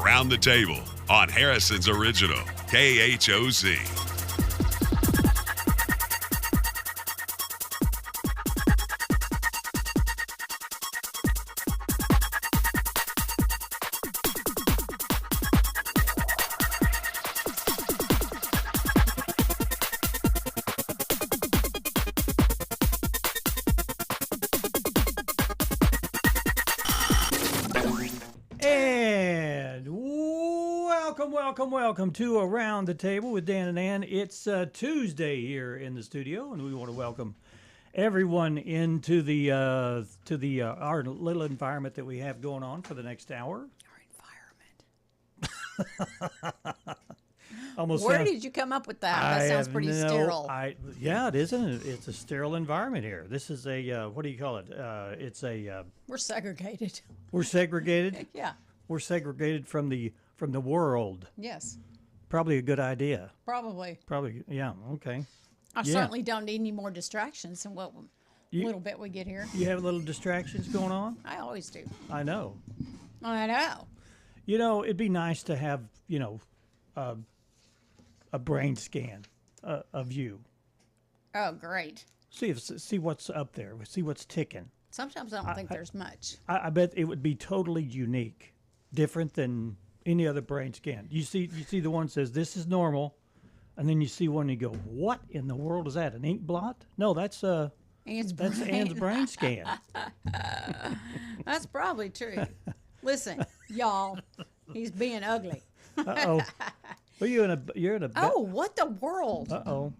Around the Table on Harrison's Original, KHOZ. Welcome to Around the Table with Dan and Ann. It's Tuesday here in the studio, and we want to welcome everyone into the our little environment that we have going on for the next hour. Our environment. Almost. Where did you come up with that? That sounds pretty sterile. Yeah, it isn't it? It's a sterile environment here. This is a what do you call it? It's a. We're segregated. We're segregated. Yeah. We're segregated from the world. Yes. Probably a good idea. Probably. Yeah, okay. I certainly don't need any more distractions than what little bit we get here. You have little distractions going on? I always do. I know. I know. You know, it'd be nice to have, a brain scan of you. Oh, great. See what's up there. See what's ticking. Sometimes I don't think there's much. I bet it would be totally unique, different than any other brain scan. You see the one that says this is normal, and then you see one and you go, what in the world is that? An ink blot? No, that's Ann's brain scan. That's probably true. Listen, y'all, he's being ugly. Uh-oh. Well, you're in a. Oh, what the world? Uh-oh.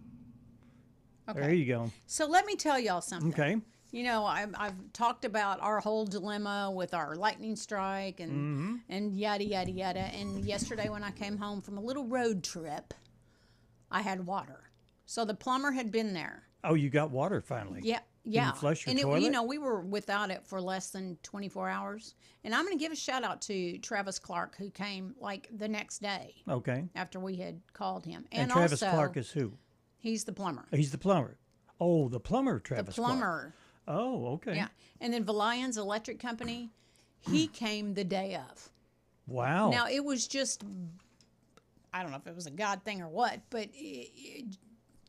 Okay. There you go. So let me tell y'all something. Okay. You know, I've talked about our whole dilemma with our lightning strike and yada, yada, yada. And yesterday when I came home from a little road trip, I had water. So the plumber had been there. Oh, you got water finally. Yeah. Did Yeah. you flush your and toilet? we were without it for less than 24 hours. And I'm going to give a shout out to Travis Clark, who came like the next day. Okay. After we had called him. And Travis also, Clark is who? He's the plumber. He's the plumber. Oh, the plumber, Travis The plumber. Clark. Oh, okay. Yeah. And then Valion's Electric Company, he came the day of. Wow. Now, it was just, I don't know if it was a God thing or what, but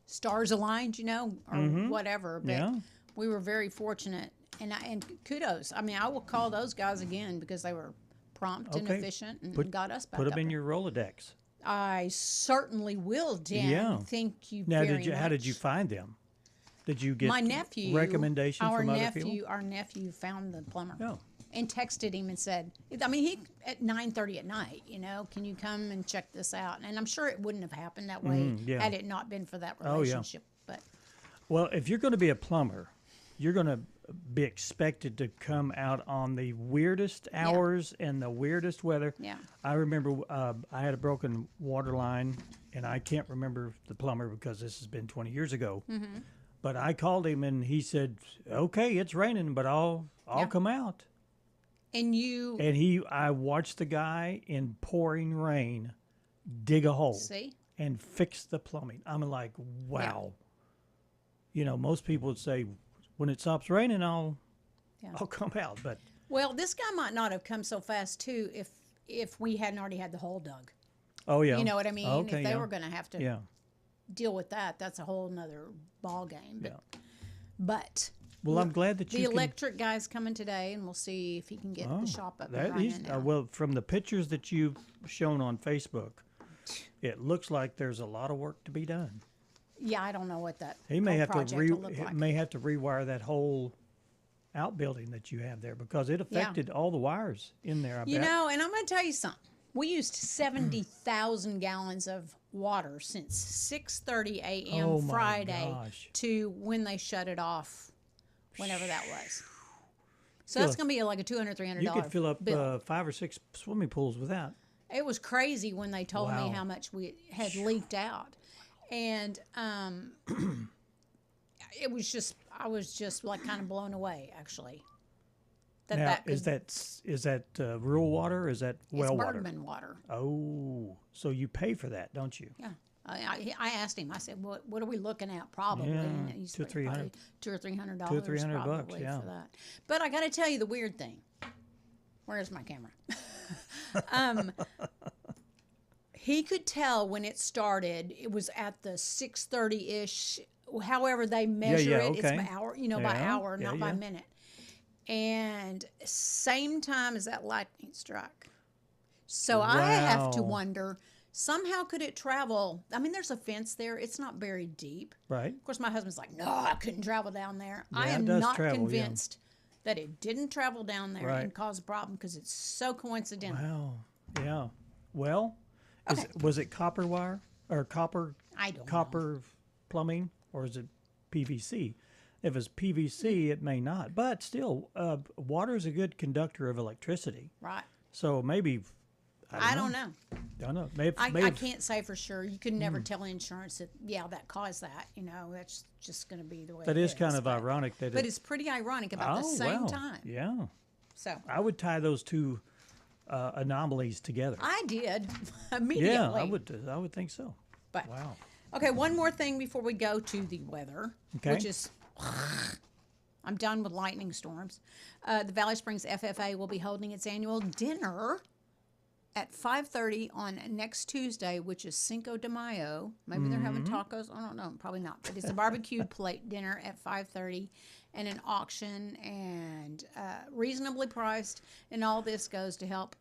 stars aligned, or whatever. But we were very fortunate. And kudos. I mean, I will call those guys again because they were prompt and efficient and got us back Put them up in here. your Rolodex. I certainly will, Dan. Yeah. Thank you Now, very much. how did you find them? Did you get My nephew, recommendations from other people? Our nephew found the plumber. Oh. And texted him and said, he at 9:30 at night, can you come and check this out? And I'm sure it wouldn't have happened that way had it not been for that relationship. Oh, yeah. Well, if you're going to be a plumber, you're going to be expected to come out on the weirdest hours and the weirdest weather. Yeah. I remember I had a broken water line, and I can't remember the plumber because this has been 20 years ago. Mm-hmm. But I called him, and he said, "Okay, it's raining, but I'll come out." And I watched the guy in pouring rain dig a hole and fix the plumbing. I'm like, wow. Yeah. Most people would say, when it stops raining, I'll come out. But this guy might not have come so fast too if we hadn't already had the hole dug. Oh yeah, you know what I mean. Okay, if they were going to have to. Yeah. Deal with that's a whole nother ball game. But well, I'm glad that the electric guy's coming today, and we'll see if he can get the shop up and running now. Well, from the pictures that you've shown on Facebook, it looks like there's a lot of work to be done. Yeah, I don't know what that he may have project to will look like. may have to rewire that whole outbuilding that you have there because it affected all the wires in there. I bet. And I'm going to tell you something. We used 70,000 gallons of water since 6:30 a.m. Friday to when they shut it off, whenever that was. So that's going to be like a $200, $300 You could fill up bill. 5 or 6 swimming pools with that. It was crazy when they told me how much we had leaked out. And it was just, I was just like kind of blown away, actually. Is that rural water or is that well water? It's Bergman water. Oh, so you pay for that, don't you? Yeah. I asked him. I said, "What are we looking at? Probably Yeah, and he's $200 or $300. $200 or $300 $200 or $300 probably for that." But I got to tell you the weird thing. Where's my camera? He could tell when it started. It was at the 6:30-ish. However they measure it, it's by hour. By hour, not by minute. And same time as that lightning struck. So I have to wonder. Somehow could it travel? I mean, there's a fence there. It's not very deep. Right. Of course, my husband's like, no, I couldn't travel down there. Yeah, I am it does not travel, convinced that it didn't travel down there Right. and cause a problem because it's so coincidental. Wow. Yeah. Well, was it copper wire or copper? I don't copper plumbing, or is it PVC? If it's PVC, it may not. But still, water is a good conductor of electricity. Right. So maybe. I don't know. Don't know. I can't say for sure. You could never tell insurance that, that caused that. That's just going to be the way That it is kind of ironic. But it's pretty ironic about the same time. Yeah. So I would tie those two anomalies together. I did immediately. Yeah, I would think so. But, wow. Okay, one more thing before we go to the weather, which is... I'm done with lightning storms. The Valley Springs FFA will be holding its annual dinner at 5:30 on next Tuesday, which is Cinco de Mayo. Maybe they're having tacos. I don't know. Probably not. But it's a barbecued plate dinner at 5:30 and an auction and reasonably priced. And all this goes to help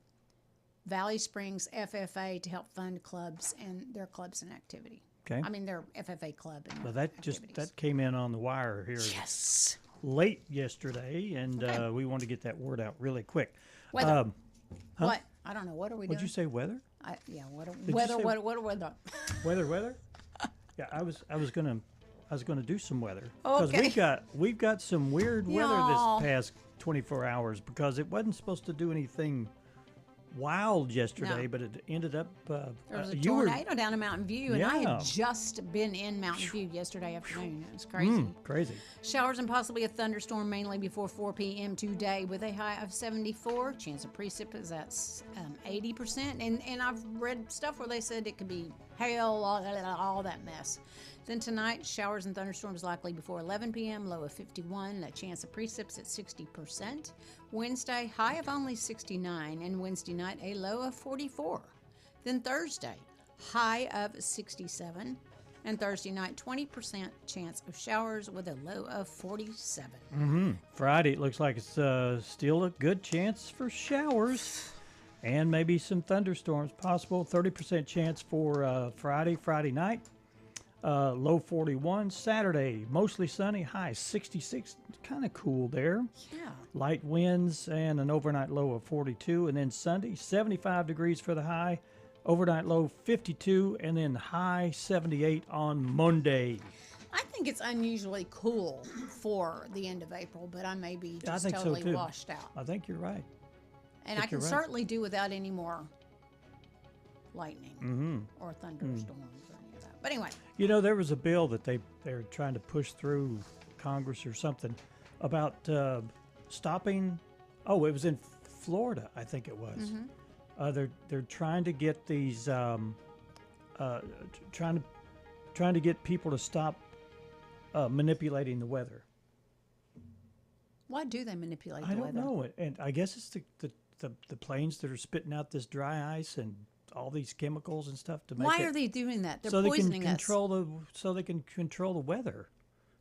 Valley Springs FFA to help fund clubs and their clubs and activity. Okay. I mean, their FFA club. And Well, that came in on the wire here Yes. late yesterday, and we wanted to get that word out really quick. Weather. What? I don't know. What are we doing? Would you say weather? Weather. Weather? Yeah, I was gonna do some weather because Okay. we've got some weird weather Y'all. this past 24 hours because it wasn't supposed to do anything wild yesterday, No. but it ended up. There was a you were- tornado down in Mountain View, and I Yeah. had just been in Mountain View yesterday afternoon. It was crazy. Crazy. Showers and possibly a thunderstorm mainly before 4 p.m. today with a high of 74. Chance of precip is at 80%. And I've read stuff where they said it could be hail, all that mess. Then tonight, showers and thunderstorms likely before 11 p.m., low of 51. A chance of precipits at 60%. Wednesday, high of only 69. And Wednesday night, a low of 44. Then Thursday, high of 67. And Thursday night, 20% chance of showers with a low of 47. Friday, it looks like it's still a good chance for showers and maybe some thunderstorms possible. 30% chance for Friday night. Low 41. Saturday, mostly sunny, high 66. Kind of cool there. Yeah. Light winds and an overnight low of 42. And then Sunday, 75 degrees for the high, overnight low 52, and then high 78 on Monday. I think it's unusually cool for the end of April, but I may be just think so, totally too. washed out. I think you're right. And I can you're right. certainly do without any more lightning or thunderstorms or any of that. But anyway, You know, there was a bill that they're trying to push through Congress or something about stopping. Oh, it was in Florida, I think it was. They're trying to get these trying to get people to stop manipulating the weather. why do they manipulate I the don't weather? know, and I guess it's the planes that are spitting out this dry ice and all these chemicals and stuff to make Why it, are they doing that? They're so they can poisoning us. so they can control the weather,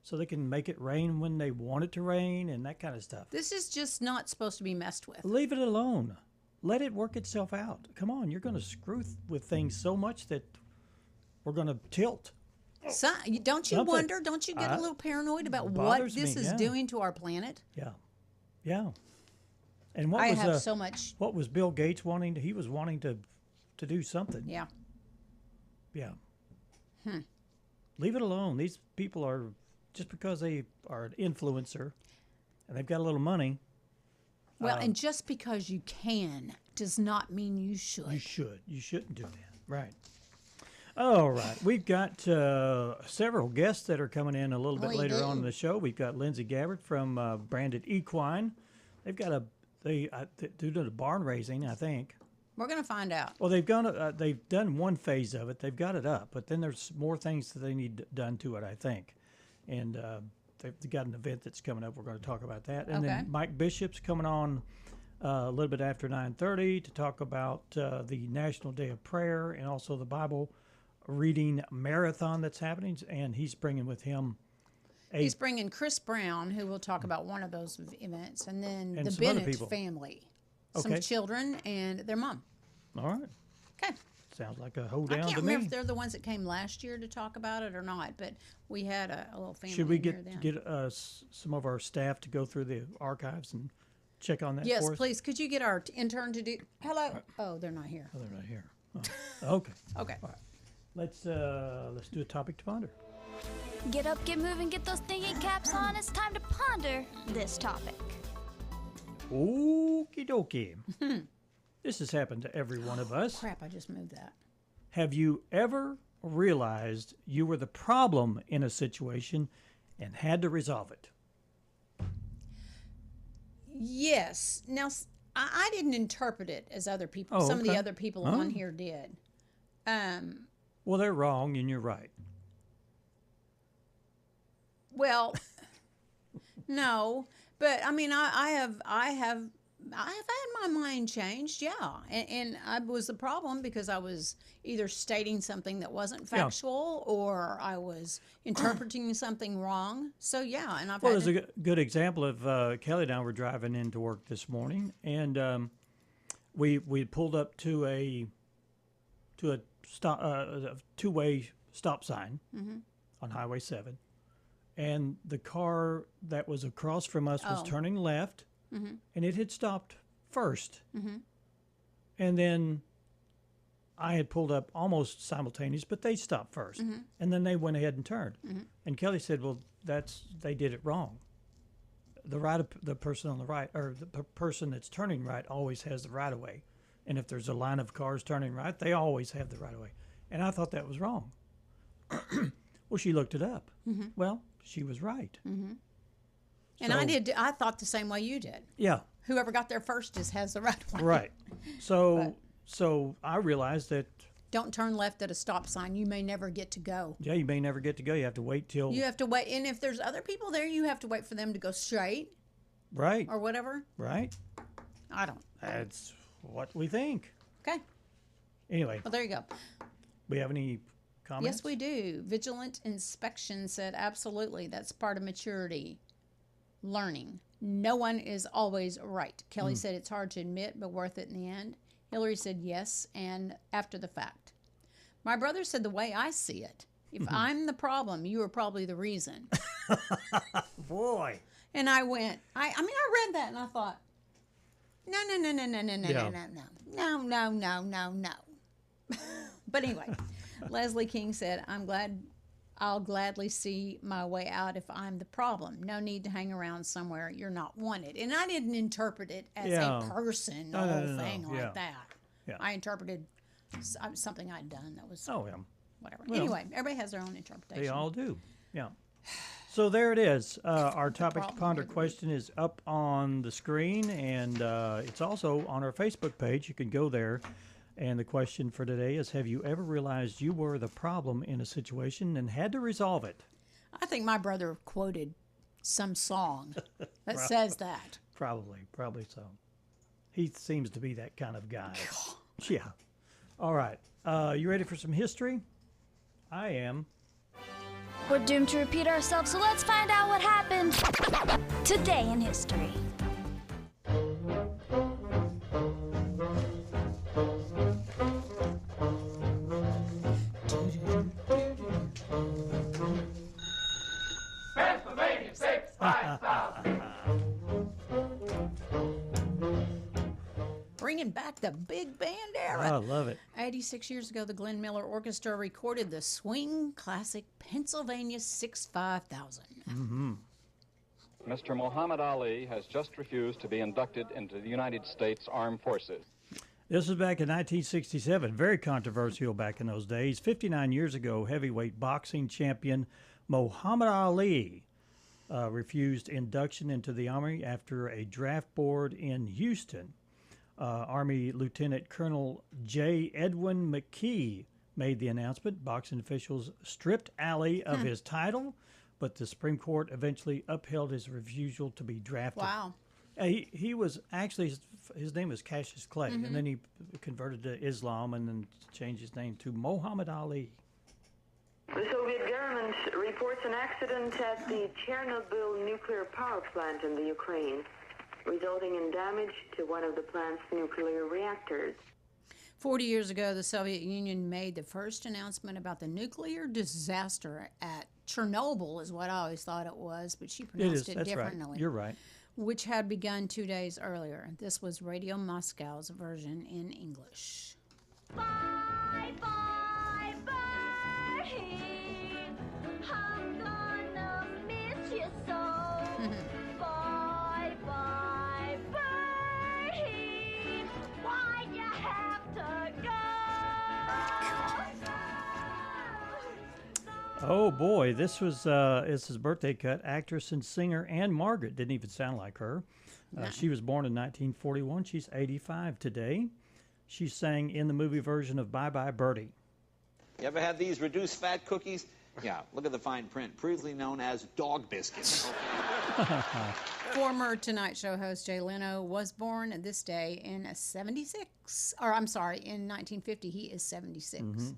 so they can make it rain when they want it to rain and that kind of stuff. This is just not supposed to be messed with. Leave it alone. Let it work itself out. Come on, you're going to screw with things so much that we're going to tilt. So, don't you Something. wonder? Don't you get a little paranoid about what bothers this me, is yeah. doing to our planet? Yeah. And what I was have so much. what was Bill Gates wanting? He was wanting to do something. Yeah. Yeah. Leave it alone. These people are, just because they are an influencer and they've got a little money. Well, and just because you can does not mean you should. You shouldn't do that. Right. All right. We've got several guests that are coming in a little bit We later do. on in the show. We've got Lindsay Gabbard from branded Equine. They've got they're doing a barn raising, I think. We're going to find out. Well, they've done one phase of it. They've got it up, but then there's more things that they need done to it, I think. And they've got an event that's coming up. We're going to talk about that. And Okay. then Mike Bishop's coming on a little bit after 9:30 to talk about the National Day of Prayer and also the Bible reading marathon that's happening. And he's bringing with him he's bringing Chris Brown, who will talk about one of those events, and then the some other Bennett people. family, Okay. some children, and their mom. All right. Okay. Sounds like a hold I down can't to remember me. if they're the ones that came last year to talk about it or not, but we had a little family. Should we in here then. get some of our staff to go through the archives and check on that Yes, for us? please. Could you get our intern to do? Hello. Oh, they're not here. Oh, they're not here. Oh, okay. Okay. All right. Let's do a topic to ponder. Get up, get moving, get those thinking caps on. It's time to ponder this topic. Okie dokie. This has happened to every one of us. Crap! I just moved that. Have you ever realized you were the problem in a situation and had to resolve it? Yes. Now, I didn't interpret it as other people. Oh, Some of the okay. other people on here did. Well, they're wrong and you're right. Well, no, but I mean, I have had my mind changed, yeah, and I was the problem because I was either stating something that wasn't factual or I was interpreting something wrong. So yeah, and Well, there's a good example of Kelly and I were driving into work this morning, and we pulled up to a stop a two-way stop sign on Highway 7. And the car that was across from us was turning left, and it had stopped first. And then I had pulled up almost simultaneous, but they stopped first. And then they went ahead and turned. And Kelly said, well, they did it wrong. The person on the right, or the person that's turning right always has the right of way. And if there's a line of cars turning right, they always have the right of way. And I thought that was wrong. Well, she looked it up. Well, she was right. And I thought the same way you did. Yeah. Whoever got there first has the right one. Right. So I realized that. Don't turn left at a stop sign. You may never get to go. Yeah, you may never get to go. You have to wait till. You have to wait, and if there's other people there, you have to wait for them to go straight. Right. Or whatever. Right. I don't. That's what we think. Okay. Anyway. Well, there you go. We have any comments? Yes, we do. Vigilant inspection said, absolutely. That's part of maturity. Learning. No one is always right. Kelly said it's hard to admit, but worth it in the end. Hillary said yes, and after the fact. My brother said the way I see it. If I'm the problem, you are probably the reason. Boy. And I went, I read that and I thought, no. But anyway, Leslie King said, I'll gladly see my way out if I'm the problem. No need to hang around somewhere you're not wanted. And I didn't interpret it as a person, the whole thing like that. Yeah. I interpreted something I'd done that was whatever. Well, anyway, everybody has their own interpretation. They all do. Yeah. So there it is. Our topic to ponder question is up on the screen, and it's also on our Facebook page. You can go there. And the question for today is, have you ever realized you were the problem in a situation and had to resolve it? I think my brother quoted some song that says that. Probably so. He seems to be that kind of guy. Yeah. All right. You ready for some history? I am. We're doomed to repeat ourselves, so let's find out what happened today in history. Pennsylvania 65000. Bringing back the big band era. I love it. 86 years ago, the Glenn Miller Orchestra recorded the swing classic Pennsylvania 65000. Mr. Muhammad Ali has just refused to be inducted into the United States Armed Forces. This was back in 1967. Very controversial back in those days. 59 years ago, heavyweight boxing champion Muhammad Ali refused induction into the Army after a draft board in Houston. Army Lieutenant Colonel J. Edwin McKee made the announcement. Boxing officials stripped Ali of his title, but the Supreme Court eventually upheld his refusal to be drafted. Wow. He was actually his name was Cassius Clay, and then he converted to Islam and then changed his name to Muhammad Ali. The Soviet government reports an accident at the Chernobyl nuclear power plant in the Ukraine, resulting in damage to one of the plant's nuclear reactors. 40 years ago, the Soviet Union made the first announcement about the nuclear disaster at Chernobyl, is what I always thought it was, but she pronounced it That's differently. Right. You're right. Which had begun 2 days earlier. This was Radio Moscow's version in English. Bye, bye, Bertie. I'm gonna miss you so. Bye, bye, Bertie. Why'd you have to go? Oh boy, this was it's his birthday cut. Actress and singer Anne Margaret didn't even sound like her. She was born in 1941. She's 85 today. She sang in the movie version of Bye Bye Birdie. You ever had these reduced fat cookies? Yeah, look at the fine print. Previously known as dog biscuits. Former Tonight Show host Jay Leno was born this day in 76. Or I'm sorry, in 1950. He is 76.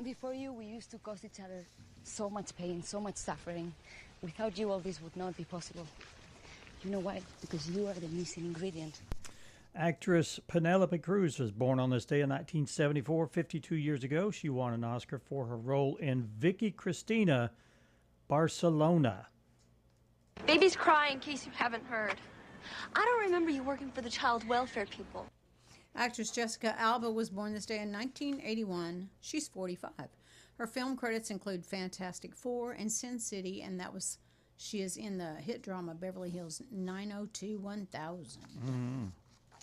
Before you, we used to cause each other so much pain, so much suffering. Without you, all this would not be possible. You know why? Because you are the missing ingredient. Actress Penelope Cruz was born on this day in 1974, 52 years ago. She won an Oscar for her role in Vicky Cristina, Barcelona. Baby's crying in case you haven't heard. I don't remember you working for the child welfare people. Actress Jessica Alba was born this day in 1981. She's 45. Her film credits include Fantastic Four and Sin City, and she is in the hit drama Beverly Hills 9021000.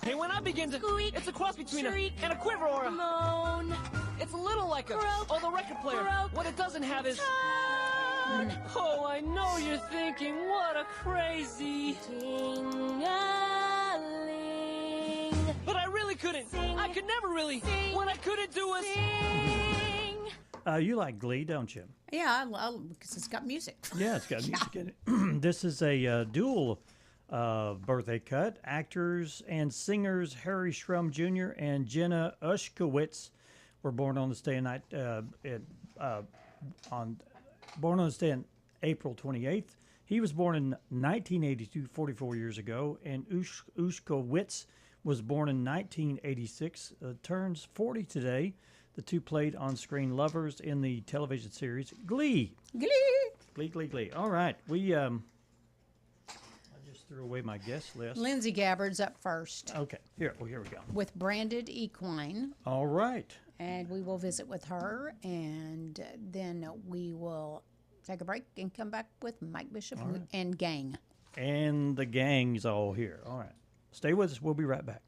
Hey, when I begin to Squeak, it's a cross between shriek, and a quiver or a moan. It's a little like the record player. Croak, What it doesn't have is tone. Oh, I know you're thinking, what a crazy. Ting-a-ling. But I really couldn't. Sing, I could never really. sing, What I couldn't do was. Sing. You like Glee, don't you? Yeah, because it's got music. Yeah, it's got music in it. This is a dual birthday cut. Actors and singers Harry Shrum Jr. and Jenna Ushkowitz were born on this day born on this day on April 28th. He was born in 1982, 44 years ago, and Ushkowitz was born in 1986. Turns 40 today. The two played on-screen lovers in the television series Glee. Glee. All right, I just threw away my guest list. Lindsay Gabbard's up first. Okay, here we go. With Branded Equine. All right. And we will visit with her, and then we will take a break and come back with Mike Bishop and gang. And the gang's all here. All right. Stay with us. We'll be right back.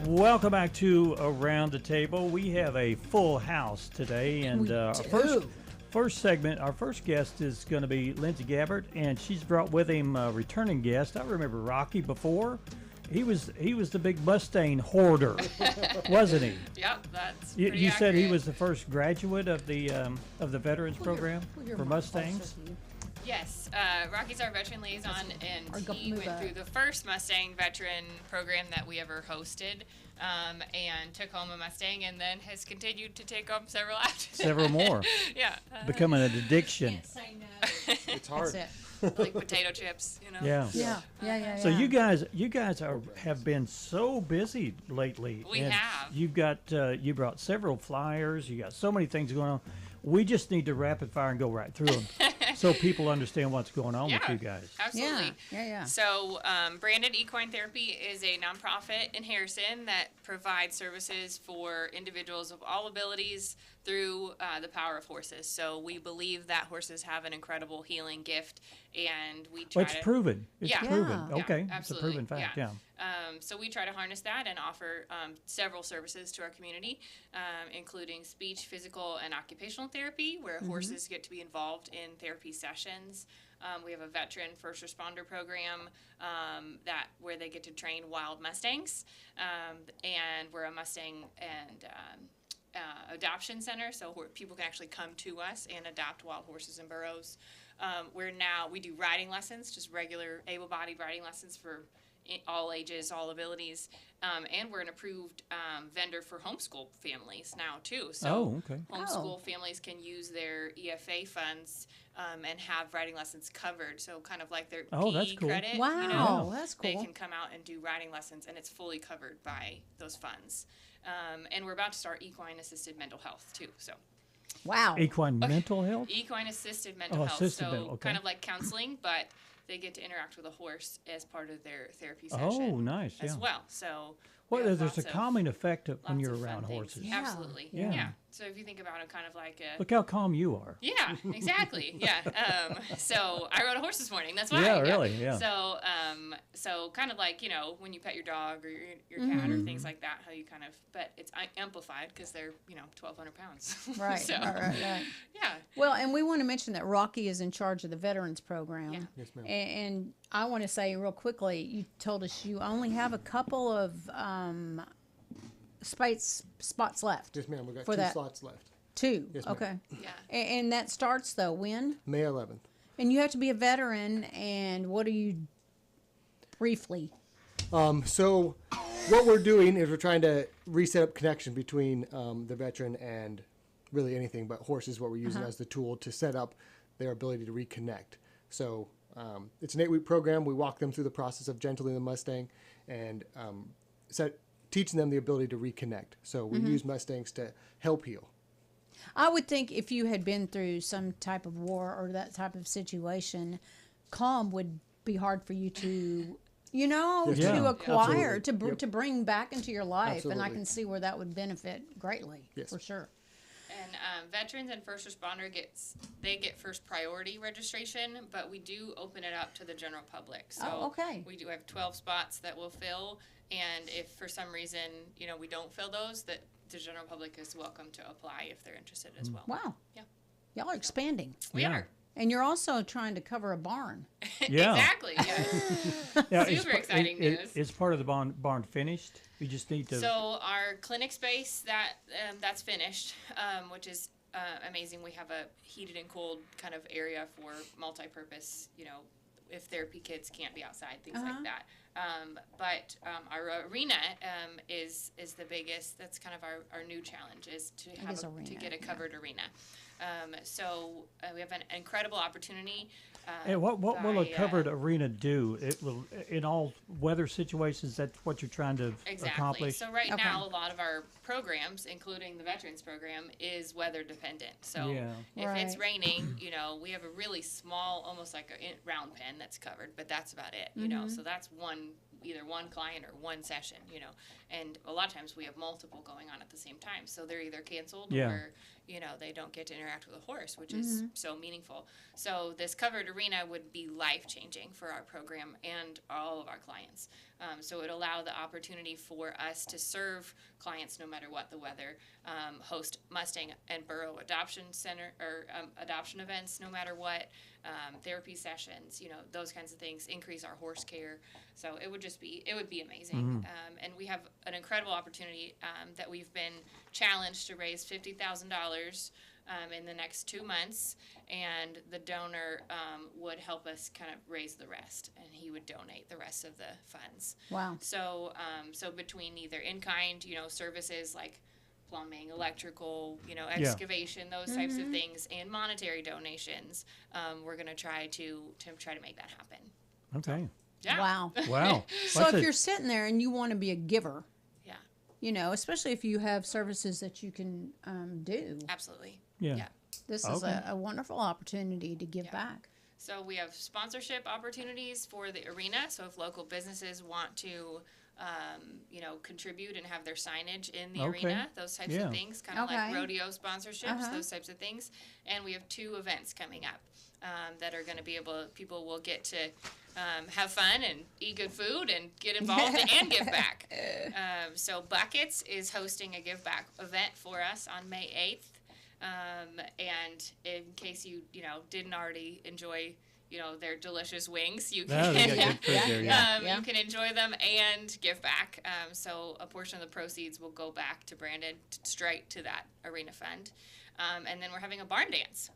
Welcome back to Around the Table. We have a full house today, and our first segment, our first guest is going to be Lindsay Gabbard, and she's brought with him a returning guest. I remember Rocky before. He was the big Mustang hoarder, wasn't he? Yep, that's you said he was the first graduate of the veterans program for Mustangs. Yes, Rocky's our veteran liaison, and he went through the first Mustang veteran program that we ever hosted, and took home a Mustang, and then has continued to take home several after. Several more. Yeah. Becoming an addiction. Can't say no. It's hard. That's it. Like potato chips, you know. Yeah. So you guys have been so busy lately. We have. You've got you brought several flyers. You got so many things going on. We just need to rapid fire and go right through them, so people understand what's going on with you guys. Absolutely. Yeah. So, Branded Equine Therapy is a nonprofit in Harrison that provides services for individuals of all abilities through the power of horses. So we believe that horses have an incredible healing gift, and we try it's proven. It's proven. Yeah, okay. absolutely. It's a proven fact. Yeah. So we try to harness that and offer several services to our community, including speech, physical, and occupational therapy, where horses get to be involved in therapy sessions. We have a veteran first responder program where they get to train wild Mustangs, and we're a Mustang and adoption center, so where people can actually come to us and adopt wild horses and burros. We do riding lessons, just regular able-bodied riding lessons for all ages, all abilities, and we're an approved vendor for homeschool families now too. So homeschool families can use their EFA funds and have riding lessons covered. So kind of like their PE credit. Wow, you know, that's cool. They can come out and do riding lessons, and it's fully covered by those funds. And we're about to start equine assisted mental health too. So. Wow. Equine mental health? Equine assisted mental health. So okay. kind of like counseling, but they get to interact with a horse as part of their therapy session. Oh, nice. As well. So there's a calming effect when you're around horses. Yeah. Absolutely. Yeah. So if you think about it, kind of like a... Look how calm you are. Yeah, exactly. Yeah. So I rode a horse this morning. That's why. Yeah, really. Yeah. So kind of like, you know, when you pet your dog or your cat or things like that, how you kind of, but it's amplified because they're, 1,200 pounds. Right. So, right. Yeah. Well, and we want to mention that Rocky is in charge of the veterans program. Yeah. Yes, ma'am. And I want to say real quickly, you told us you only have a couple of spots left. Yes, ma'am. We've got for two slots left. Two? Yes, ma'am. Okay. Yeah. And that starts, though, when? May 11th. And you have to be a veteran, and what are you, briefly? So what we're doing is we're trying to reset up connection between the veteran and really anything, but horses, what we're using as the tool to set up their ability to reconnect. So it's an 8-week program. We walk them through the process of gentling the Mustang and teaching them the ability to reconnect. So we use Mustangs to help heal. I would think if you had been through some type of war or that type of situation, calm would be hard for you to, to acquire, to bring back into your life. Absolutely. And I can see where that would benefit greatly, for sure. And veterans and first responder get first priority registration, but we do open it up to the general public. So we do have 12 spots that we'll fill, and if for some reason, we don't fill those, that the general public is welcome to apply if they're interested as well. Wow. Yeah. Y'all are expanding. We are. And you're also trying to cover a barn. Yeah. Exactly. Yeah. Super exciting news. It's part of the barn finished. You just need to. So our clinic space that's finished, which is amazing. We have a heated and cooled kind of area for multi-purpose. If therapy kids can't be outside, things like that. But our arena is the biggest. That's kind of our new challenge is to get a covered arena. So we have an incredible opportunity. And what will a covered arena do? It will in all weather situations. That's what you're trying to accomplish. So right now, a lot of our programs, including the veterans program, is weather dependent. So if it's raining, we have a really small, almost like a round pen that's covered, but that's about it. So that's either one client or one session. And a lot of times we have multiple going on at the same time. So they're either canceled or they don't get to interact with a horse, which is so meaningful. So this covered arena would be life-changing for our program and all of our clients. So it allowed the opportunity for us to serve clients no matter what the weather, host Mustang and Burro adoption center or adoption events no matter what, therapy sessions, those kinds of things, increase our horse care. So it would be amazing. And we have an incredible opportunity that we've been challenged to raise $50,000 in the next 2 months, and the donor would help us kind of raise the rest, and he would donate the rest of the funds. Wow. So between either in-kind, services like plumbing, electrical, excavation, those types of things, and monetary donations, we're going to try to make that happen. Okay. Yeah. Wow. So if you're sitting there and you want to be a giver, yeah, especially if you have services that you can do. Absolutely. Yeah. This is a wonderful opportunity to give back. So we have sponsorship opportunities for the arena. So if local businesses want to, contribute and have their signage in the arena, those types of things, kind of like rodeo sponsorships, those types of things. And we have 2 events coming up that are going to be people will get to have fun and eat good food and get involved and give back. So Buckets is hosting a give back event for us on May 8th. And in case you didn't already enjoy their delicious wings, you can you can enjoy them and give back. So a portion of the proceeds will go back to Brandon straight to that arena fund. And then we're having a barn dance.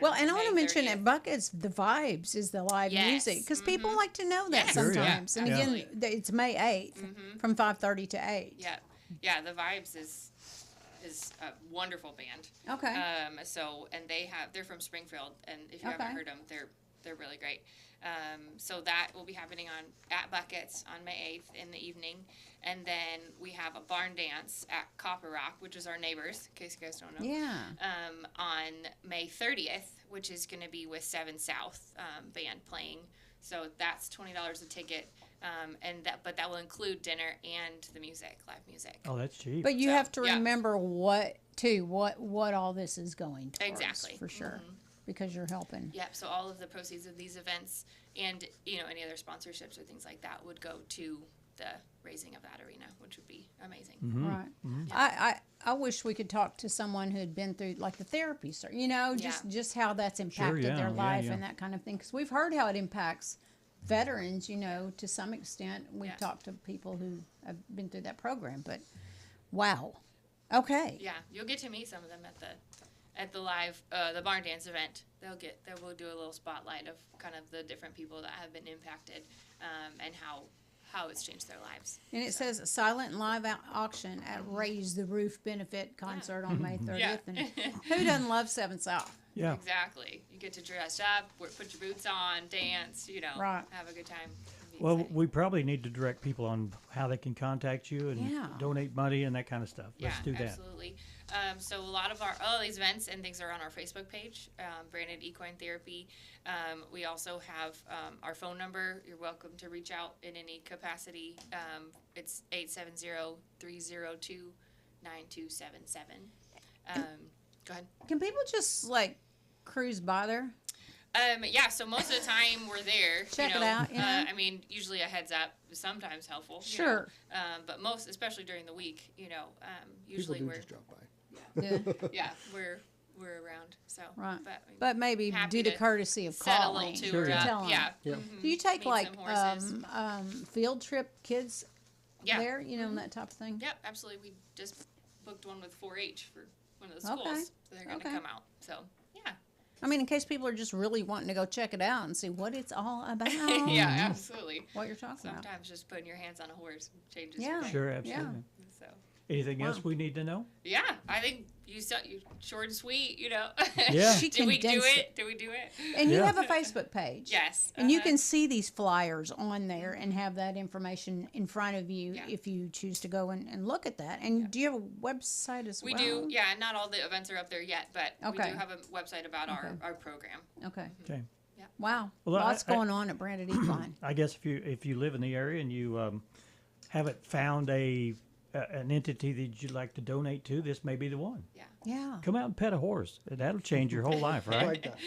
Well, and I want to May mention 30th. at Buckets, the vibes is the live music, because people like to know that Yes. sometimes. Yeah. And again, Absolutely. it's May 8th from 5:30 to 8. Yeah, the Vibes is a wonderful band. Okay. And they're from Springfield, and if you haven't heard them, they're really great. So that will be happening at Buckets on May 8th in the evening, and then we have a barn dance at Copper Rock, which is our neighbors, in case you guys don't know. Yeah. On May 30th, which is going to be with 7 South band playing. So that's $20 a ticket. But that will include dinner and the music, live music. Oh, that's cheap. But you have to remember what all this is going towards. Exactly. For sure. Because you're helping. Yep. So all of the proceeds of these events and any other sponsorships or things like that would go to the raising of that arena, which would be amazing. Right. Yeah. I wish we could talk to someone who had been through like the therapy, just how that's impacted their life and that kind of thing. Because we've heard how it impacts veterans, to some extent. We've talked to people who have been through that program, but wow. Okay. Yeah, you'll get to meet some of them at the live the barn dance event. We'll do a little spotlight of kind of the different people that have been impacted and how it's changed their lives. And it says a silent live auction at Raise the Roof benefit concert on May 30th. Yeah. And who doesn't love 7 South? Yeah. Exactly. You get to dress up, put your boots on, dance, have a good time. Well, we probably need to direct people on how they can contact you and donate money and that kind of stuff. Let's do that. Absolutely. So a lot of all these events and things are on our Facebook page, Branded Equine Therapy. We also have our phone number. You're welcome to reach out in any capacity. It's 870-302-9277. Go ahead. Can people just cruise by there? Yeah, so most of the time we're there. Check it out. I mean, usually a heads up is sometimes helpful. Sure. But especially during the week, usually people do we're just drop by. Yeah, we're around. So right. But maybe due to courtesy of set calling, a little tour up. Yeah. Do you take Meet some horses. field trip kids there? And that type of thing. Yep, absolutely. We just booked one with 4-H for one of the schools, so they're going to come out. So yeah. I mean, in case people are just really wanting to go check it out and see what it's all about. Yeah, absolutely. What you're talking about. Sometimes just putting your hands on a horse changes. Yeah. your day. Sure, absolutely. Yeah. So. Anything else we need to know? Yeah, I think you short and sweet. Yeah. Did we do it? Did we do it? And you have a Facebook page. Yes. And you can see these flyers on there and have that information in front of you if you choose to go and look at that. And do you have a website as well? We do. Yeah, not all the events are up there yet, but we do have a website about our program. Okay. Okay. Yeah. Wow. Well, Lots going on at Branded Equine. I guess if you live in the area and you haven't found a an entity that you'd like to donate to, this may be the one. Yeah. Yeah. Come out and pet a horse. That'll change your whole life, right? I like that.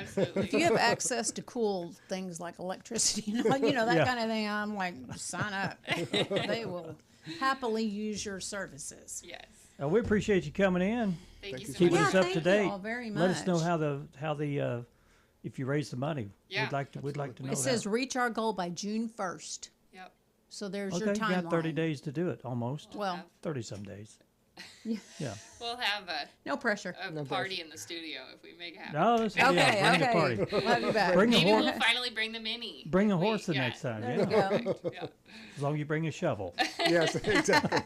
Absolutely. If you have access to cool things like electricity, that Yeah. kind of thing, I'm like, sign up. They will happily use your services. Yes. We appreciate you coming in. Thank you so Keeping much. us up thank to you date. all very Let us know much. how the if you raise the money. Yeah, We'd like to know It says that. reach our goal by June 1st. Yep. So there's Okay, your you timeline. got 30 days to do it, almost. Well, 30 some days. Yeah. Yeah. We'll have no pressure. a party in the studio if we make it happen. No, that's, yeah, bring a party. We'll have you back. Bring a Maybe horse. we'll finally bring the mini. Bring a Wait, horse the yeah. next time. There Yeah. you go. Yeah. As long as you bring a shovel. Yes, exactly.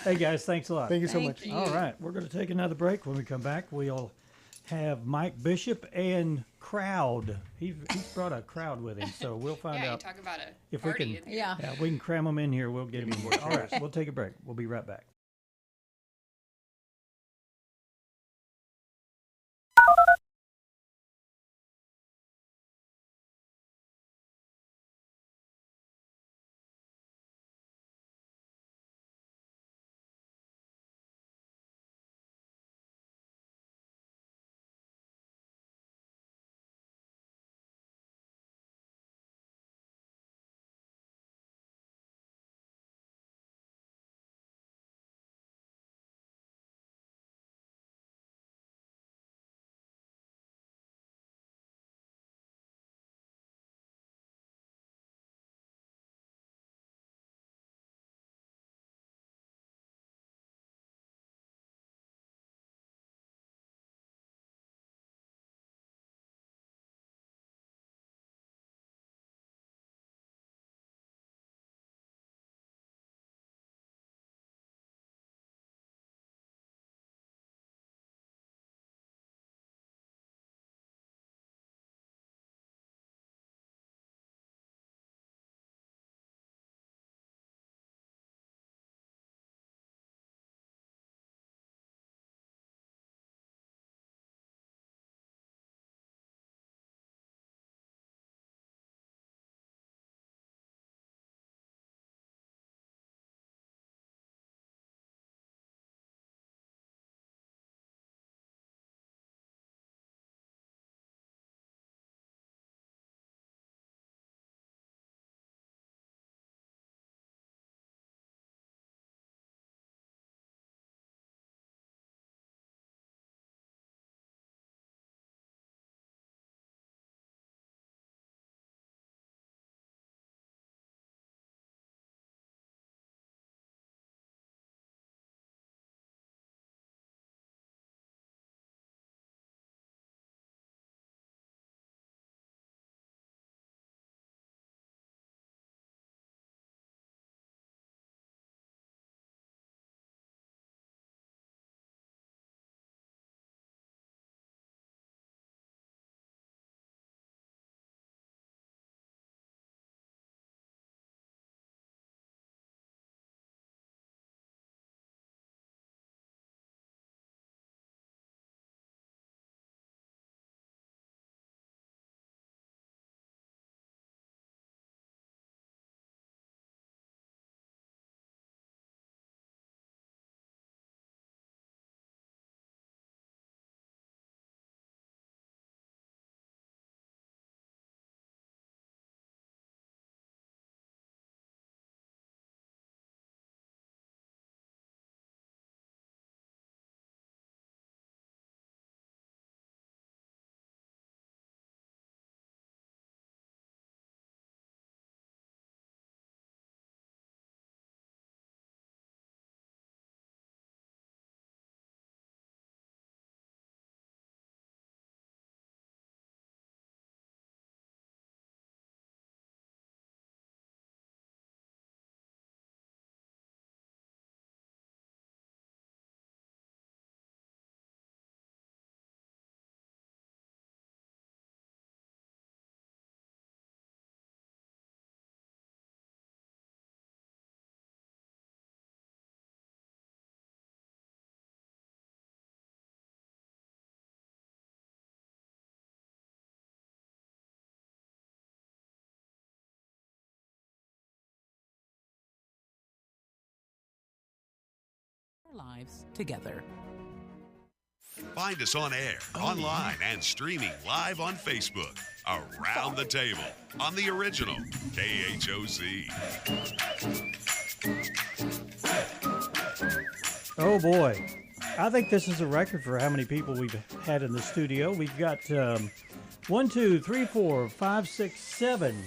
Hey guys, thanks a lot. Thank you so Thank much. you. All right, we're going to take another break. When we come back, we'll have Mike Bishop and Crowd. He's brought a crowd with him, so we'll find Yeah, you out talk about a if we party can. in here. Yeah. Yeah, we can cram them in here. We'll get them in here. All right, we'll take a break. We'll be right back. lives together. Find us on air, online, and streaming live on Facebook. Around the Table on the original KHOZ. Oh boy, I think this is a record for how many people we've had in the studio. We've got 1, 2, 3, 4, 5, 6, 7,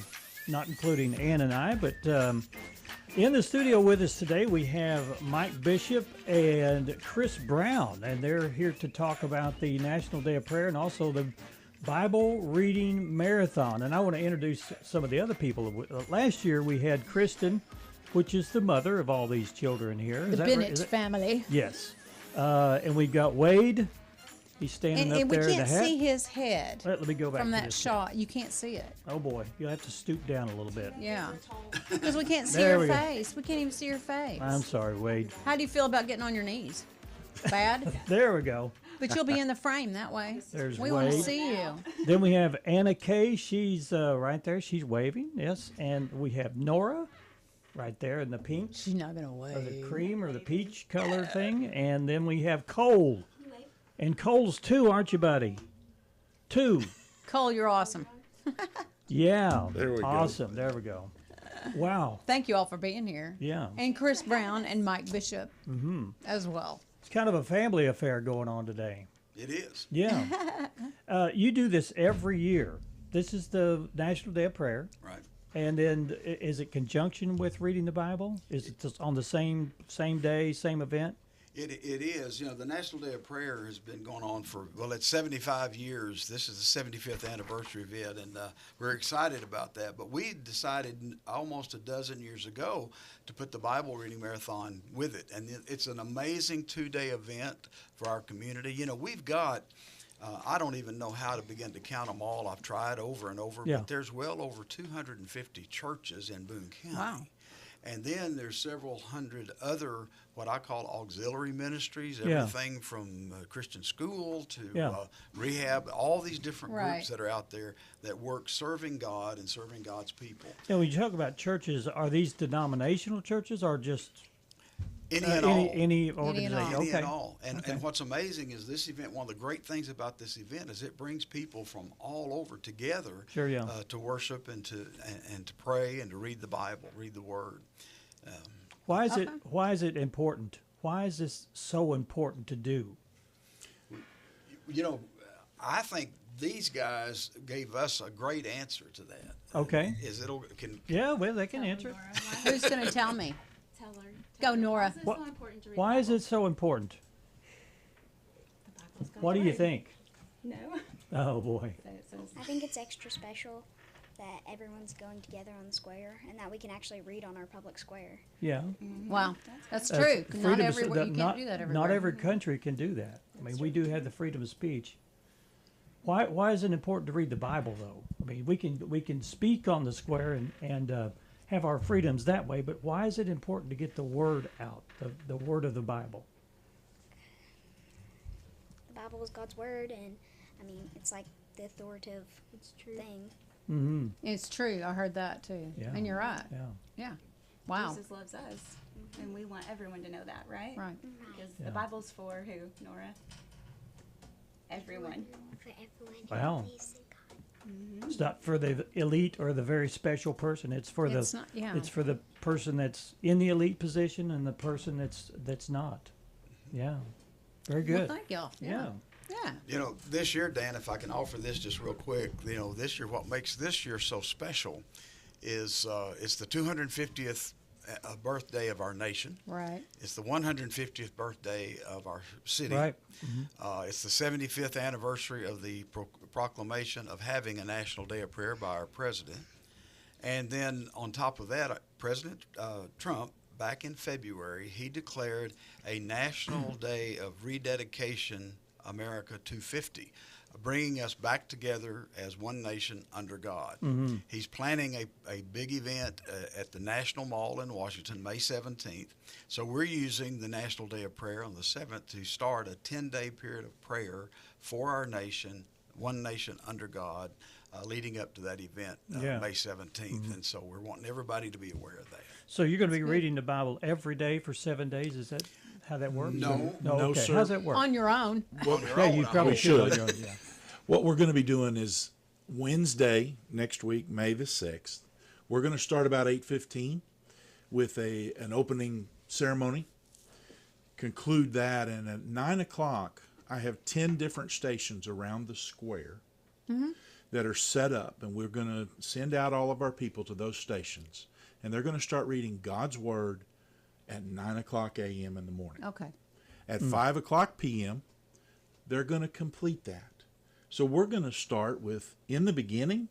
not including Ann and I, but in the studio with us today we have Mike Bishop and Chris Brown, and they're here to talk about the National Day of Prayer and also the Bible Reading Marathon. And I want to introduce some of the other people. Last year we had Kristen, which is the mother of all these children here. The Bennett family. Yes. And we've got Wade. He's standing up there in the hat. And we can't see his head. Let me go back from to that this shot. You can't see it. Oh boy, you'll have to stoop down a little bit. Yeah, because we can't see There her we go. face. We can't even see her face. I'm sorry, Wade. How do you feel about getting on your knees? Bad? There we go. But you'll be in the frame that way. There's we want to Wade. see you. Then we have Anna Kay. She's right there. She's waving. Yes. And we have Nora right there in the pink. She's not going to wave. Or the cream or the peach color thing. And then we have Cole. And Cole's 2, aren't you, buddy? 2. Cole, you're awesome. Yeah. There we go. Awesome. There we go. Wow. Thank you all for being here. Yeah. And Chris Brown and Mike Bishop as well. It's kind of a family affair going on today. It is. Yeah. You do this every year. This is the National Day of Prayer. Right. And then is it conjunction with reading the Bible? Is it just on the same day, same event? It is. You know, the National Day of Prayer has been going on for, well, it's 75 years. This is the 75th anniversary of it, and we're excited about that. But we decided almost a dozen years ago to put the Bible Reading Marathon with it. And it's an amazing 2-day event for our community. You know, we've got, I don't even know how to begin to count them all. I've tried over and over, Yeah. but there's well over 250 churches in Boone County. Wow. And then there's several hundred other what I call auxiliary ministries, Yeah. everything from Christian school to Yeah. rehab, all these different Right. groups that are out there that work serving God and serving God's people. And when you talk about churches, are these denominational churches or just Any and all. any organization? Any Okay. and all. And, Okay. and what's amazing is this event, one of the great things about this event is it brings people from all over together Sure, yeah. to worship and to pray and to read the Bible, read the Word. Why is it important? Why is this so important to do? You know, I think these guys gave us a great answer to that. Okay. Yeah, well, they can answer it. Who's going to tell me? Tell her. Go, Nora. Why is it so important? What do you think? No. Oh boy. I think it's extra special that everyone's going together on the square and that we can actually read on our public square. Yeah. Wow, that's true. Not everywhere. You can't not, do that everywhere. Not every country can do that. I mean, we do have the freedom of speech. Why is it important to read the Bible, though? I mean, we can speak on the square and have our freedoms that way, but why is it important to get the word out, the word of the Bible? The Bible is God's word, and I mean, it's like the authoritative thing. Mm-hmm. It's true. I heard that too. Yeah. And you're right. Yeah. Yeah. Wow. Jesus loves us, and we want everyone to know that, right? Right. Because Yeah. the Bible's for who, Nora? Everyone. For everyone. Wow. Mm-hmm. It's not for the elite or the very special person. It's for It's not- yeah. It's for the person that's in the elite position and the person that's not. Yeah. Very good. Well, thank y'all. Yeah. Yeah. You know, this year, Dan, if I can offer this just real quick, you know, this year, what makes this year so special is it's the 250th birthday of our nation. Right. It's the 150th birthday of our city. Right. It's the 75th anniversary of the proclamation of having a National Day of Prayer by our president. And then on top of that, President Trump, back in February, he declared a National Day of Rededication America 250, bringing us back together as one nation under God. Mm-hmm. He's planning a big event at the National Mall in Washington, May 17th. So we're using the National Day of Prayer on the 7th to start a 10-day period of prayer for our nation, one nation under God, leading up to that event, Yeah. May 17th. And so we're wanting everybody to be aware of that. So you're going to be reading the Bible every day for 7 days, is that? how that works? No. No, okay. sir. How's that work? On your own. Well, yeah, you probably should. On your own, yeah. What we're going to be doing is Wednesday next week, May the 6th. We're going to start about 8:15 with an opening ceremony. Conclude that, and at 9 o'clock, I have 10 different stations around the square that are set up, and we're going to send out all of our people to those stations, and they're going to start reading God's Word at 9 o'clock a.m. in the morning. Okay. At 5 o'clock p.m., they're going to complete that. So we're going to start with in the beginning,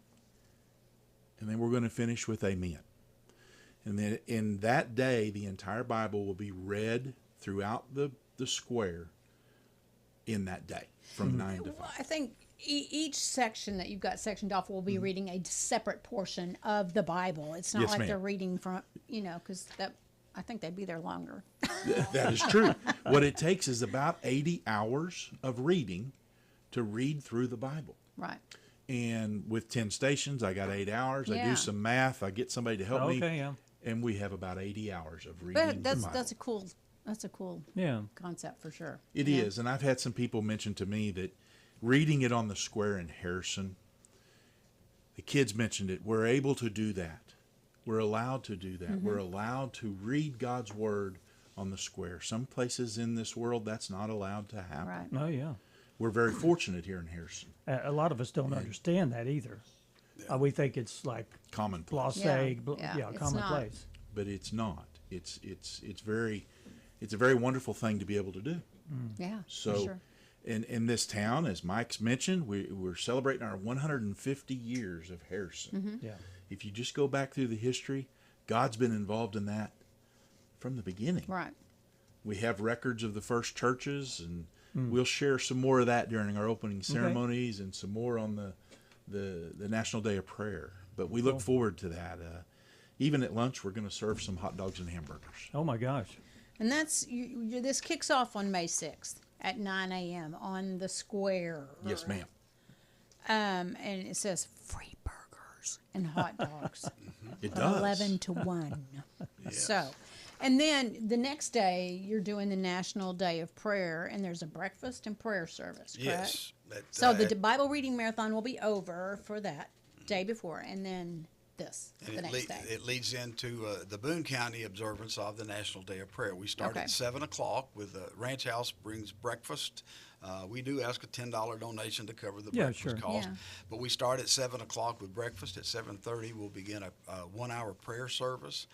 and then we're going to finish with Amen. And then in that day, the entire Bible will be read throughout the square in that day from 9 to 5. Well, I think each section that you've got sectioned off will be reading a separate portion of the Bible. It's not Yes, like ma'am. they're reading from, because I think they'd be there longer. That is true. What it takes is about 80 hours of reading to read through the Bible. Right. And with 10 stations, I got 8 hours. I Yeah. do some math. I get somebody to help me. Okay, yeah. And we have about 80 hours of reading But the Bible. that's a cool Yeah. concept for sure. It is, and I've had some people mention to me that reading it on the square in Harrison, the kids mentioned it, we're able to do that. We're allowed to do that. We're allowed to read God's Word on the square. Some places in this world, that's not allowed to happen. Right. Oh, yeah. We're very fortunate here in Harrison. A lot of us don't understand that either. We think it's like Commonplace. blasé, Yeah, it's commonplace. But it's not. It's a very wonderful thing to be able to do. Yeah, So, for sure. in this town, as Mike's mentioned, we're celebrating our 150 years of Harrison. Yeah. If you just go back through the history, God's been involved in that from the beginning. Right. We have records of the first churches, and we'll share some more of that during our opening ceremonies and some more on the National Day of Prayer. But we look forward to that. Even at lunch, we're going to serve some hot dogs and hamburgers. Oh, my gosh. And this kicks off on May 6th at 9 a.m. on the square. Yes, ma'am. And it says free burgers and hot dogs. It from does. 11 to 1. Yes. So, and then the next day, you're doing the National Day of Prayer, and there's a breakfast and prayer service, correct? Yes. So the Bible reading marathon will be over for that day before, and then the next day. It leads into the Boone County observance of the National Day of Prayer. We start Okay. at 7 o'clock with the Ranch House brings breakfast. We do ask a $10 donation to cover the breakfast cost. Yeah. But we start at 7 o'clock with breakfast. At 7:30, we'll begin a 1-hour prayer service.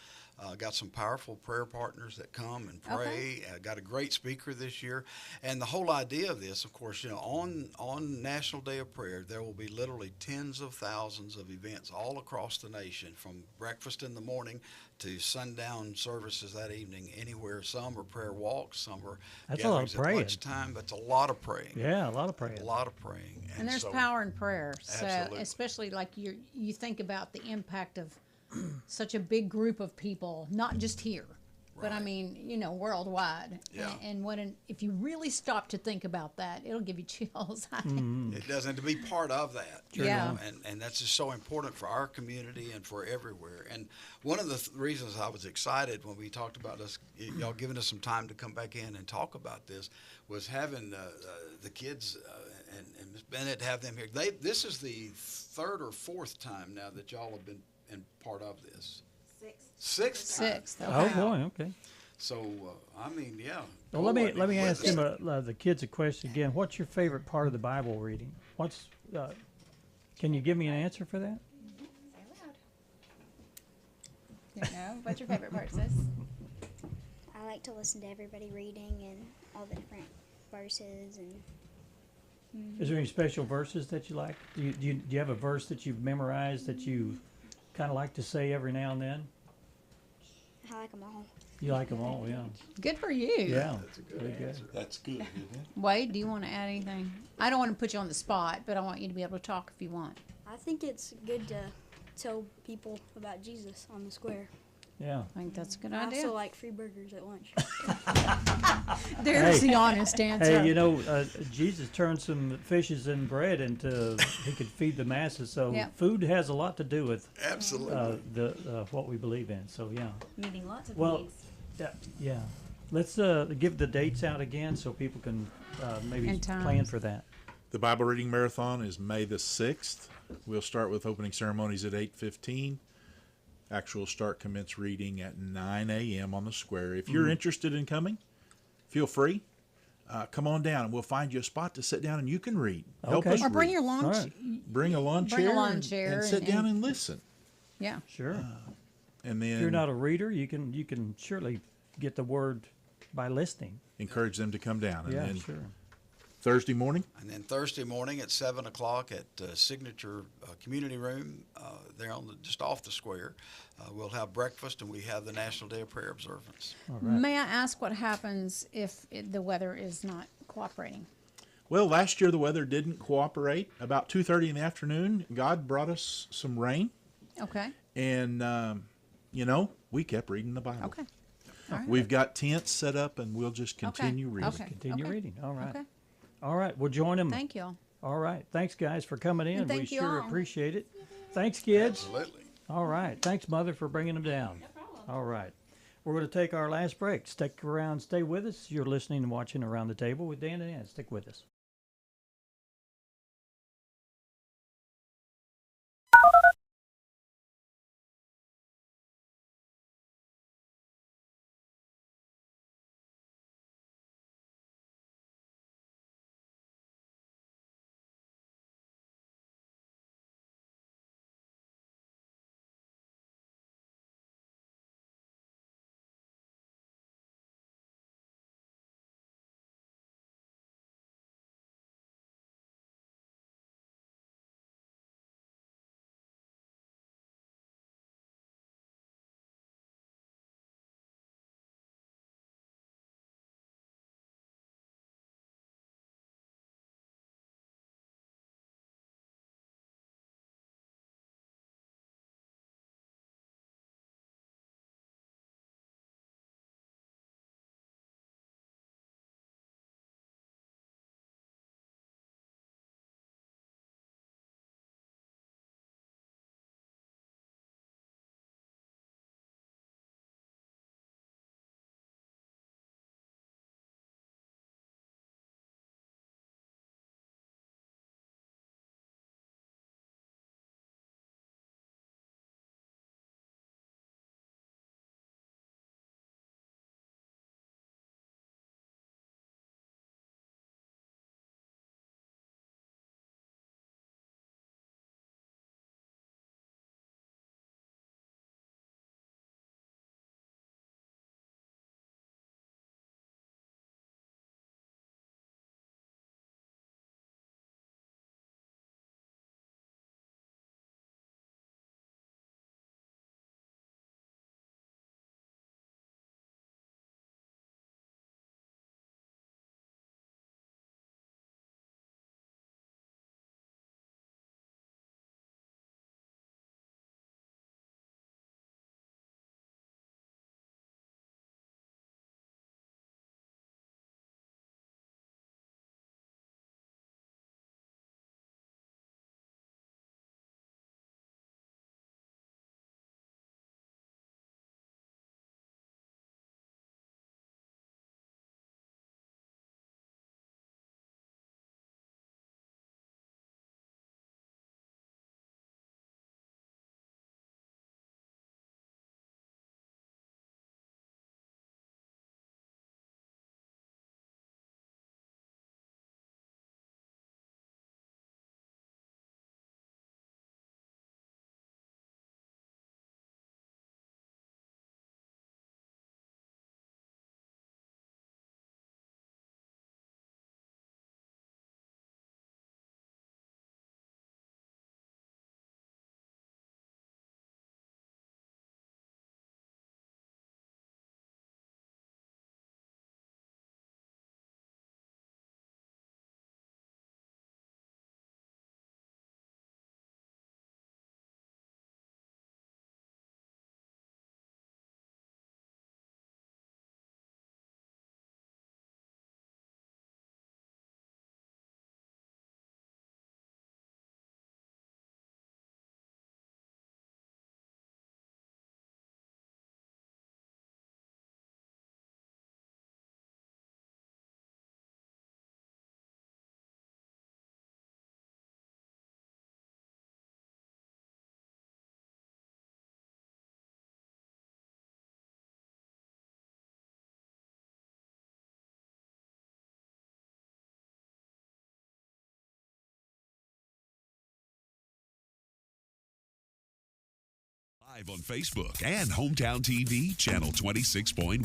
Got some powerful prayer partners that come and pray. Got a great speaker this year. And the whole idea of this, of course, on National Day of Prayer, there will be literally tens of thousands of events all across the nation, from breakfast in the morning to sundown services that evening, anywhere. Some are prayer walks, some are That's a lot of gatherings at praying. lunchtime. That's a lot of praying. Yeah, a lot of praying. A lot of praying. And there's so- power in prayer. So Absolutely. especially like you think about the impact of such a big group of people, not just here, but I mean, worldwide. Yeah. And if you really stop to think about that, it'll give you chills. It doesn't to be part of that. Sure. Yeah. And that's just so important for our community and for everywhere. And one of the reasons I was excited when we talked about y'all giving us some time to come back in and talk about this was having the kids and Ms. Bennett have them here. This is the third or fourth time now that y'all have been part of this. Sixth time. Sixth. Oh, boy, okay. So, I mean, yeah. Well, let me ask him the kids a question again. What's your favorite part of the Bible reading? Can you give me an answer for that? What's your favorite part, sis? I like to listen to everybody reading and all the different verses and. Is there any special verses that you like? Do you have a verse that you've memorized that you kind of like to say every now and then? I like them all. You like them all, yeah. Good for you. Yeah, that's a good answer. That's good, isn't it? Wade, do you want to add anything? I don't want to put you on the spot, but I want you to be able to talk if you want. I think it's good to tell people about Jesus on the square. Yeah. I think that's a good I idea. also like free burgers at lunch. There's the honest answer. Hey, Jesus turned some fishes and bread into he could feed the masses. So food has a lot to do with absolutely what we believe in. So yeah. Meeting lots of well, needs. yeah. Let's give the dates out again so people can maybe plan for that. The Bible Reading Marathon is May the 6th. We'll start with opening ceremonies at 8:15. Actual start commence reading at 9 a.m. on the square. If you're interested in coming, feel free. Come on down, and we'll find you a spot to sit down and you can read. Help us Or bring read. your lawn Bring a lawn chair. And sit down and listen. Yeah. Sure. And then if you're not a reader, you can surely get the word by listening. Encourage them to come down. And then sure. Thursday morning? And then Thursday morning at 7 o'clock at Signature Community Room, there just off the square, we'll have breakfast, and we have the National Day of Prayer observance. All right. May I ask what happens if the weather is not cooperating? Well, last year the weather didn't cooperate. About 2:30 in the afternoon, God brought us some rain. Okay. And, we kept reading the Bible. Okay. All right. We've got tents set up, and we'll just continue reading. Okay. Continue reading. All right. Okay. All right. We'll join them. Thank you all. All right. Thanks, guys, for coming in. And We thank you sure all. appreciate it. Thanks, kids. Absolutely. All right. Thanks, Mother, for bringing them down. No problem. All right. We're going to take our last break. Stick around. Stay with us. You're listening and watching Around the Table with Dan and Ann. Stick with us. Live on Facebook and Hometown TV, channel 26.1.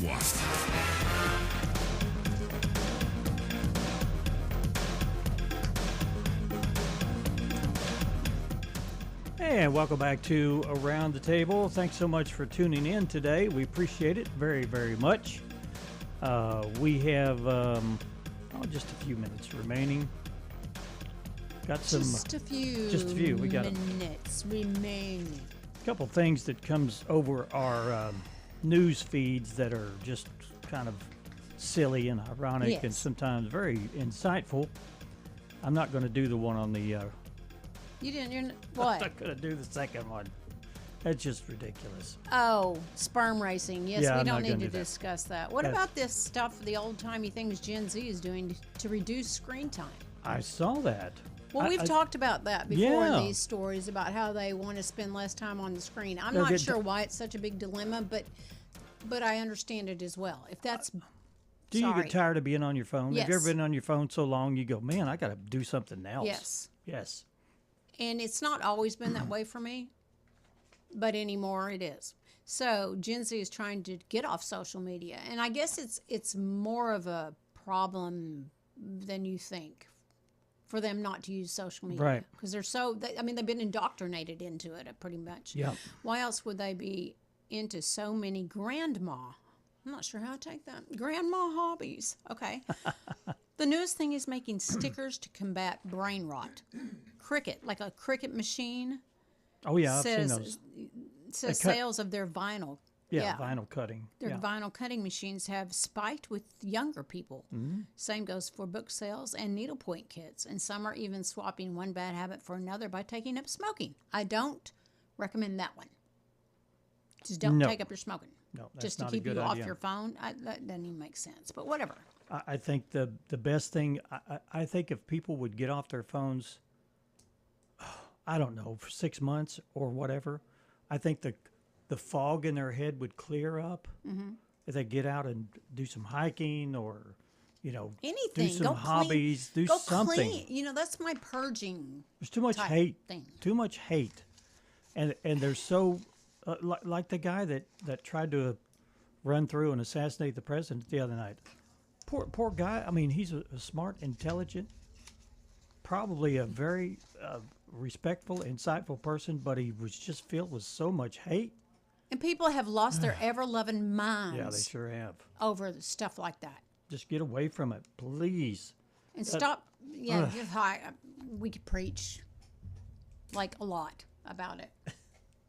And welcome back to Around the Table. Thanks so much for tuning in today. We appreciate it very, very much. We have just a few minutes remaining. Got some. Just a few. We got minutes remaining. A couple things that comes over our news feeds that are just kind of silly and ironic and sometimes very insightful. I'm not going to do the one on the. You're what? I'm not going to do the second one. That's just ridiculous. Oh, sperm racing. Yes, Yeah, we I'm don't not need gonna to do that. discuss that. What about this stuff, the old-timey things Gen Z is doing to reduce screen time? I saw that. Well, we've talked about that before Yeah. in these stories about how they want to spend less time on the screen. I'm They'll not get sure why it's such a big dilemma, but I understand it as well. If that's Do you get tired of being on your phone? Have you ever Yes. been on your phone so long you go, man, I got to do something else? Yes. Yes. And it's not always been that way for me, but anymore it is. So Gen Z is trying to get off social media, and I guess it's more of a problem than you think for them not to use social media, Right. Because they've been indoctrinated into it pretty much. Yeah. Why else would they be into so many grandma? I'm not sure how to take that. Grandma hobbies. Okay. The newest thing is making stickers to combat brain rot. Cricut, like a Cricut machine. Oh, yeah, I've seen those. Says They cut- sales of their vinyl. Yeah, vinyl cutting. Their Yeah. vinyl cutting machines have spiked with younger people. Mm-hmm. Same goes for book sales and needlepoint kits. And some are even swapping one bad habit for another by taking up smoking. I don't recommend that one. Just don't No. take up your smoking. No, that's just to not a keep good you off idea. your phone. That doesn't even make sense. But whatever. I think the best thing, I think if people would get off their phones, I don't know, for 6 months or whatever, I think the fog in their head would clear up. Mm-hmm. If they get out and do some hiking or, Anything. do some Go hobbies, clean. do Go something. Clean. That's my purging. There's too much type hate. thing. Too much hate. And there's so, like the guy that tried to run through and assassinate the president the other night. Poor guy. I mean, he's a smart, intelligent, probably a very respectful, insightful person, but he was just filled with so much hate. And people have lost their ever-loving minds. Yeah, they sure have. Over stuff like that. Just get away from it, please. And stop. Yeah, just we could preach like a lot about it,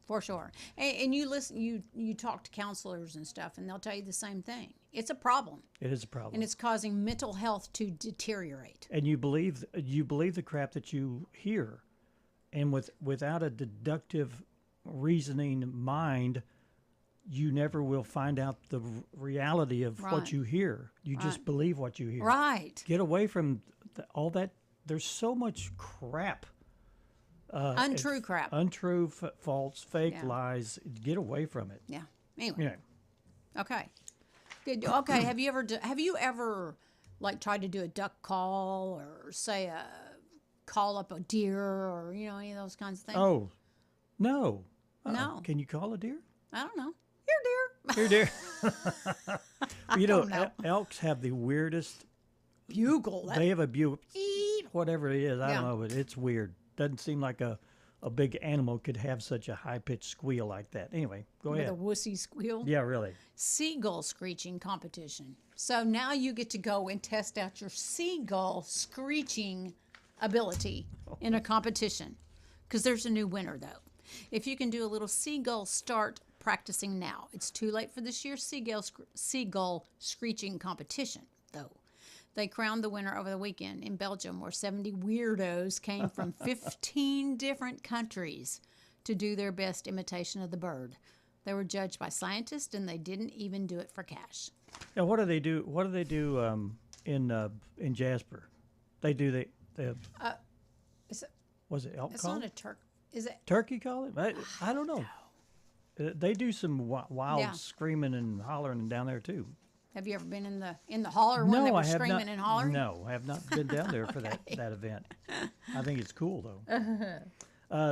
for sure. And you listen, you talk to counselors and stuff, and they'll tell you the same thing. It's a problem. It is a problem. And it's causing mental health to deteriorate. And you believe the crap that you hear, and without a deductive reasoning mind, you never will find out the reality of what you hear. You just believe what you hear. Right. Get away from all that. There's so much crap. Untrue crap. Untrue, false, fake lies. Get away from it. Yeah. Anyway. Yeah. Okay. Good. Okay. Have you ever like tried to do a duck call or say call up a deer or any of those kinds of things? Oh, no. No. Can you call a deer? I don't know. Here, deer. Here, deer. Elks have the weirdest bugle. They have a bugle. Whatever it is, I don't know, but it's weird. Doesn't seem like a big animal could have such a high-pitched squeal like that. Anyway, go ahead. With a wussy squeal? Yeah, really. Seagull screeching competition. So now you get to go and test out your seagull screeching ability in a competition. Because there's a new winner, though. If you can do a little seagull, start practicing now. It's too late for this year's seagull screeching competition, though. They crowned the winner over the weekend in Belgium, where 70 weirdos came from 15 different countries to do their best imitation of the bird. They were judged by scientists, and they didn't even do it for cash. Now, what do they do? What do they do in Jasper? They do was it elk It's call? not a turkey. Is it Turkey call it? I don't know. They do some wild screaming and hollering down there too. Have you ever been in the holler when they were screaming and hollering? No, I have not been down there for that event. I think it's cool though.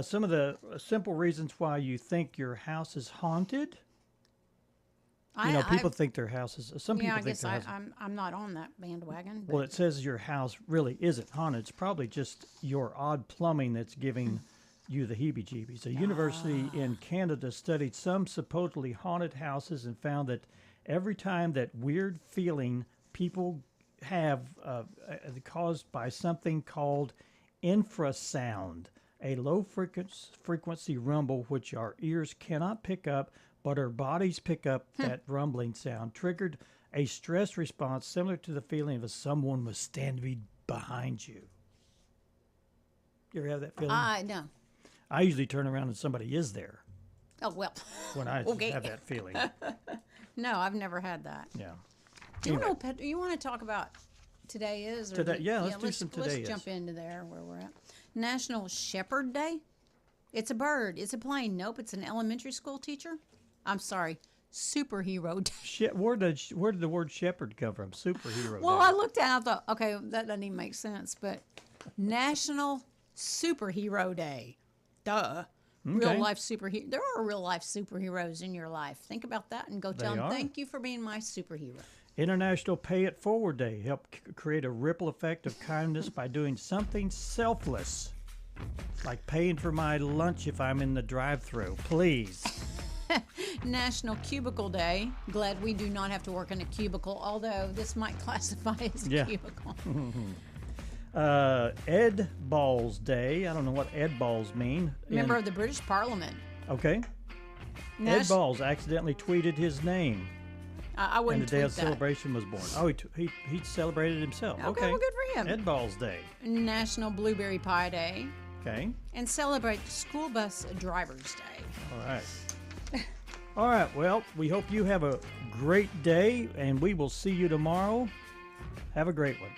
Some of the simple reasons why you think your house is haunted. People think their house is. Some people think their house. I'm not on that bandwagon. Well, it says your house really isn't haunted. It's probably just your odd plumbing that's giving you the heebie-jeebies. A university in Canada studied some supposedly haunted houses and found that every time that weird feeling people have caused by something called infrasound, a low frequency rumble which our ears cannot pick up, but our bodies pick up that rumbling sound, triggered a stress response similar to the feeling of someone was standing behind you. You ever have that feeling? No. I usually turn around and somebody is there. Oh, well. When I have that feeling. No, I've never had that. Yeah. Anyway. You want to talk about today is? Or today, let's do some today Let's jump into there where we're at. National Shepherd Day. It's a bird. It's a plane. Nope, it's an elementary school teacher. I'm sorry. Superhero Day. Where did the word shepherd come from? Superhero Well, Day. I looked at it, I thought, okay, that doesn't even make sense. But National Superhero Day. Duh. Okay. Real life superhero. There are real life superheroes in your life. Think about that and go tell them, thank you for being my superhero. International Pay It Forward Day. Help create a ripple effect of kindness by doing something selfless, like paying for my lunch if I'm in the drive-thru. Please. National Cubicle Day. Glad we do not have to work in a cubicle, although this might classify as a cubicle. Ed Balls Day. I don't know what Ed Balls mean. Member of the British Parliament. Okay. Ed Balls accidentally tweeted his name. I wouldn't and the day tweet of that. celebration was born. Oh, he celebrated himself. Okay, well, good for him. Ed Balls Day. National Blueberry Pie Day. Okay. And celebrate School Bus Drivers Day. All right. All right. Well, we hope you have a great day, and we will see you tomorrow. Have a great one.